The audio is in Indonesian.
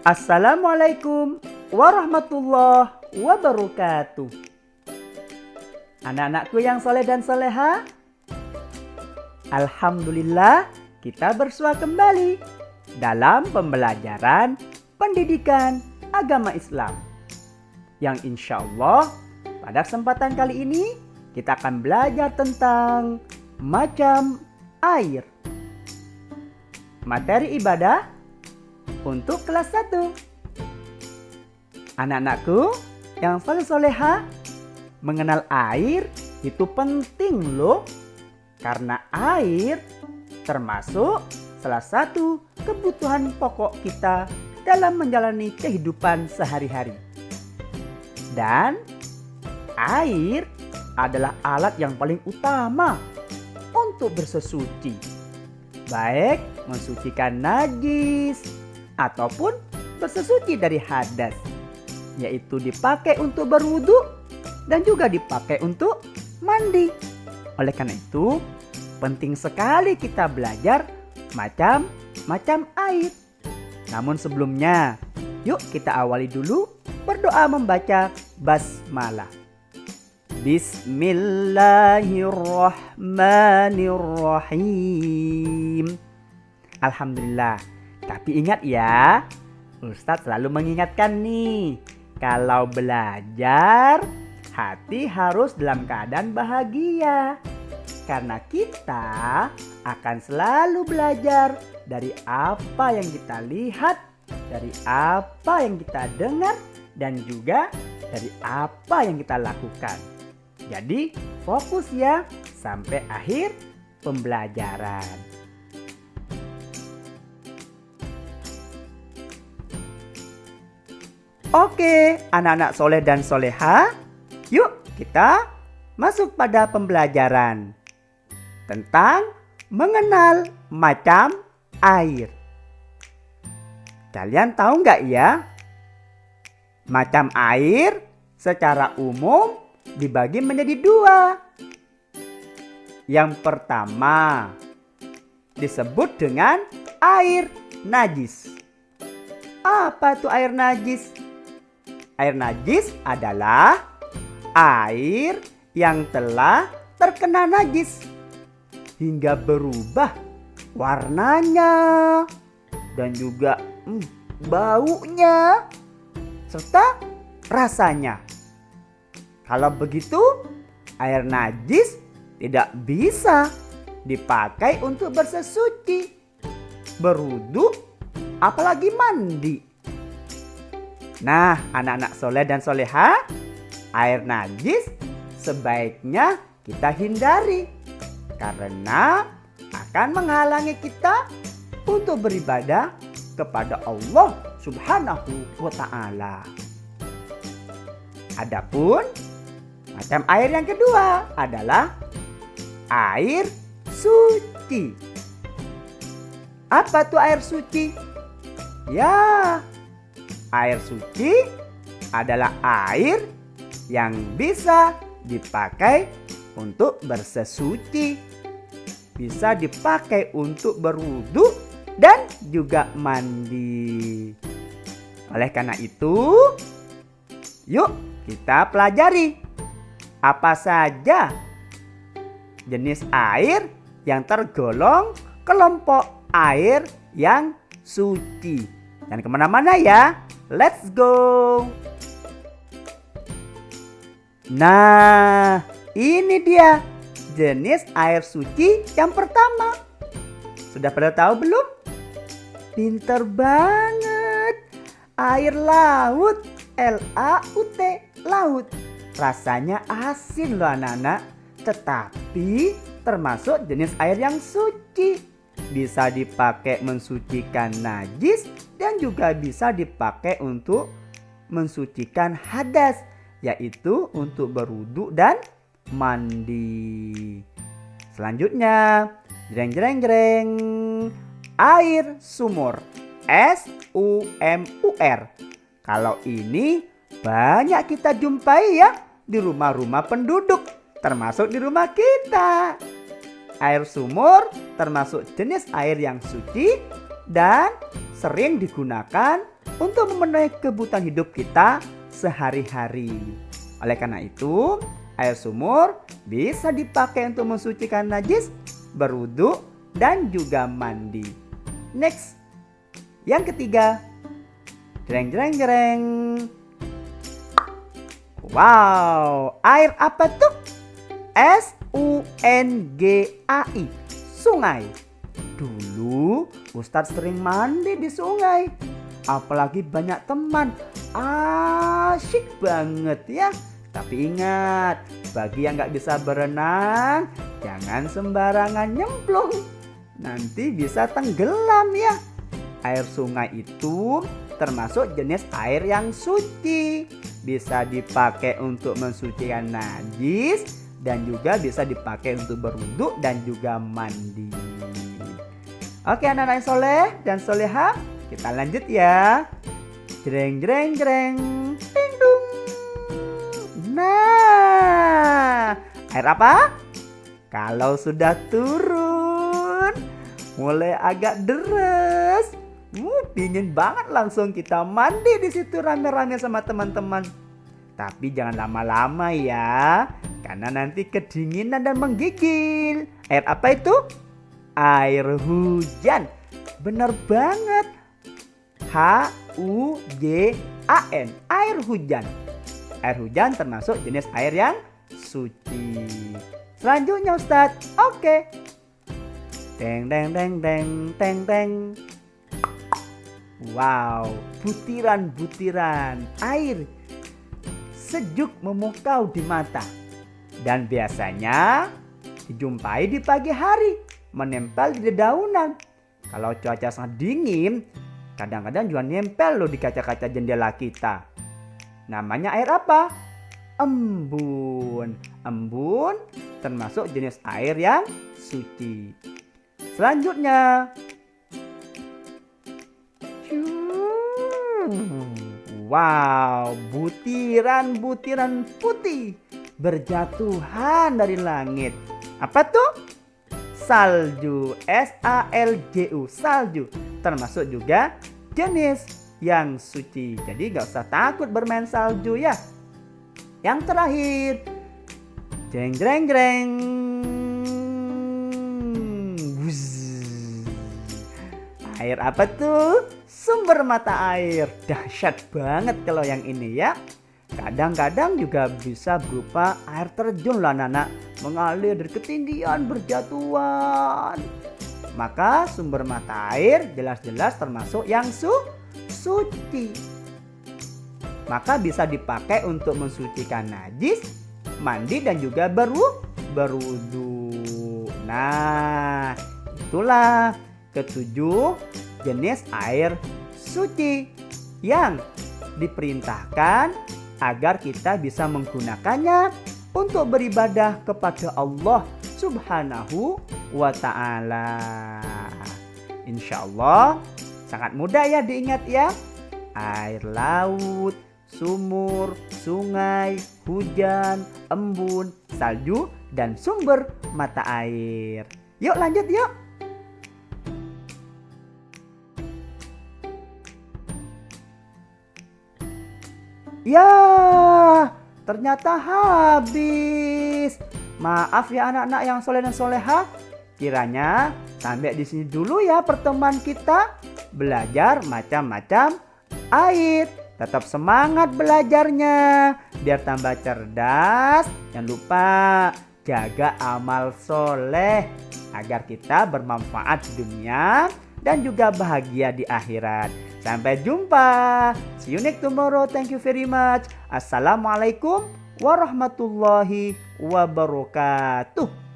Assalamualaikum warahmatullahi wabarakatuh. Anak-anakku yang soleh dan soleha, alhamdulillah kita bersua kembali dalam pembelajaran pendidikan agama Islam. Yang insya Allah pada kesempatan kali ini kita akan belajar tentang macam air. Materi ibadah untuk kelas 1. Anak-anakku yang soleh-soleha, mengenal air itu penting loh. Karena air termasuk salah satu kebutuhan pokok kita dalam menjalani kehidupan sehari-hari. Dan air adalah alat yang paling utama untuk bersesuci, baik mensucikan najis ataupun bersesuci dari hadas, yaitu dipakai untuk berwudu dan juga dipakai untuk mandi. Oleh karena itu, penting sekali kita belajar macam-macam air. Namun sebelumnya, yuk kita awali dulu berdoa membaca basmalah. Bismillahirrahmanirrahim. Alhamdulillah. Tapi ingat ya, Ustadz selalu mengingatkan nih, kalau belajar, hati harus dalam keadaan bahagia. Karena kita akan selalu belajar dari apa yang kita lihat, dari apa yang kita dengar, dan juga dari apa yang kita lakukan. Jadi fokus ya sampai akhir pembelajaran. Oke, anak-anak soleh dan soleha, yuk kita masuk pada pembelajaran tentang mengenal macam air. Kalian tahu nggak ya? Macam air secara umum dibagi menjadi 2. Yang pertama disebut dengan air najis. Apa itu air najis? Air najis adalah air yang telah terkena najis hingga berubah warnanya dan juga baunya serta rasanya. Kalau begitu, air najis tidak bisa dipakai untuk bersesuci, berwudu, apalagi mandi. Nah, anak-anak soleh dan soleha, air najis sebaiknya kita hindari karena akan menghalangi kita untuk beribadah kepada Allah Subhanahu wa ta'ala. Adapun macam air yang kedua adalah air suci. Apa tuh air suci? Ya, air suci adalah air yang bisa dipakai untuk bersesuci, bisa dipakai untuk berwudu dan juga mandi. Oleh karena itu, yuk kita pelajari apa saja jenis air yang tergolong kelompok air yang suci. Jangan kemana-mana ya, let's go. Nah, ini dia jenis air suci yang pertama. Sudah pada tahu belum? Pinter banget. Air laut, L-A-U-T, laut. Rasanya asin loh anak-anak, tetapi termasuk jenis air yang suci. Bisa dipakai mensucikan najis dan juga bisa dipakai untuk mensucikan hadas, yaitu untuk berwudu dan mandi. Selanjutnya, jreng, air sumur, S-U-M-U-R. Kalau ini banyak kita jumpai ya di rumah-rumah penduduk, termasuk di rumah kita. Air sumur termasuk jenis air yang suci dan sering digunakan untuk memenuhi kebutuhan hidup kita sehari-hari. Oleh karena itu, air sumur bisa dipakai untuk mensucikan najis, berwudu, dan juga mandi. Next, yang ketiga, jreng jreng jreng. Wow, air apa tuh? S-U-N-G-A-I, sungai. Dulu Ustadz sering mandi di sungai, apalagi banyak teman. Asyik banget ya. Tapi ingat, bagi yang gak bisa berenang, jangan sembarangan nyemplung, nanti bisa tenggelam ya. Air sungai itu termasuk jenis air yang suci, bisa dipakai untuk mensucikan najis, dan juga bisa dipakai untuk berwudu dan juga mandi. Oke anak-anak soleh dan soleha, kita lanjut ya. Jreng jreng jreng, ding dung. Nah, air apa? Kalau sudah turun, mulai agak deres, dingin banget, langsung kita mandi di situ rame-rame sama teman-teman. Tapi jangan lama-lama ya, karena nanti kedinginan dan menggigil. Air apa itu? Air hujan. Benar banget. H-U-J-A-N, air hujan. Air hujan termasuk jenis air yang suci. Selanjutnya Ustadz, oke. Teng teng teng teng teng teng. Wow, butiran-butiran air sejuk memukau di mata. Dan biasanya dijumpai di pagi hari, menempel di dedaunan. Kalau cuaca sangat dingin, kadang-kadang juga nempel loh di kaca-kaca jendela kita. Namanya air apa? Embun. Embun termasuk jenis air yang suci. Selanjutnya, wow, butiran-butiran putih berjatuhan dari langit. Apa tuh? Salju. S-A-L-J-U, salju. Termasuk juga jenis yang suci. Jadi gak usah takut bermain salju ya. Yang terakhir, jreng jreng jreng. Air apa tuh? Sumber mata air. Dahsyat banget kalau yang ini ya. Kadang-kadang juga bisa berupa air terjun lah anak-anak, mengalir dari ketinggian berjatuhan. Maka sumber mata air jelas-jelas termasuk yang suci. Maka bisa dipakai untuk mensucikan najis, mandi, dan juga berwudu. Nah, itulah ketujuh jenis air suci yang diperintahkan agar kita bisa menggunakannya untuk beribadah kepada Allah Subhanahu wa ta'ala. Insya Allah sangat mudah ya diingat ya. Air laut, sumur, sungai, hujan, embun, salju, dan sumber mata air. Yuk lanjut yuk. Ya, ternyata habis. Maaf ya anak-anak yang soleh dan soleha. Kiranya sampai di sini dulu ya pertemuan kita. Belajar macam-macam air. Tetap semangat belajarnya biar tambah cerdas. Jangan lupa jaga amal soleh agar kita bermanfaat di dunia dan juga bahagia di akhirat. Sampai jumpa. See you next tomorrow. Thank you very much. Assalamualaikum warahmatullahi wabarakatuh.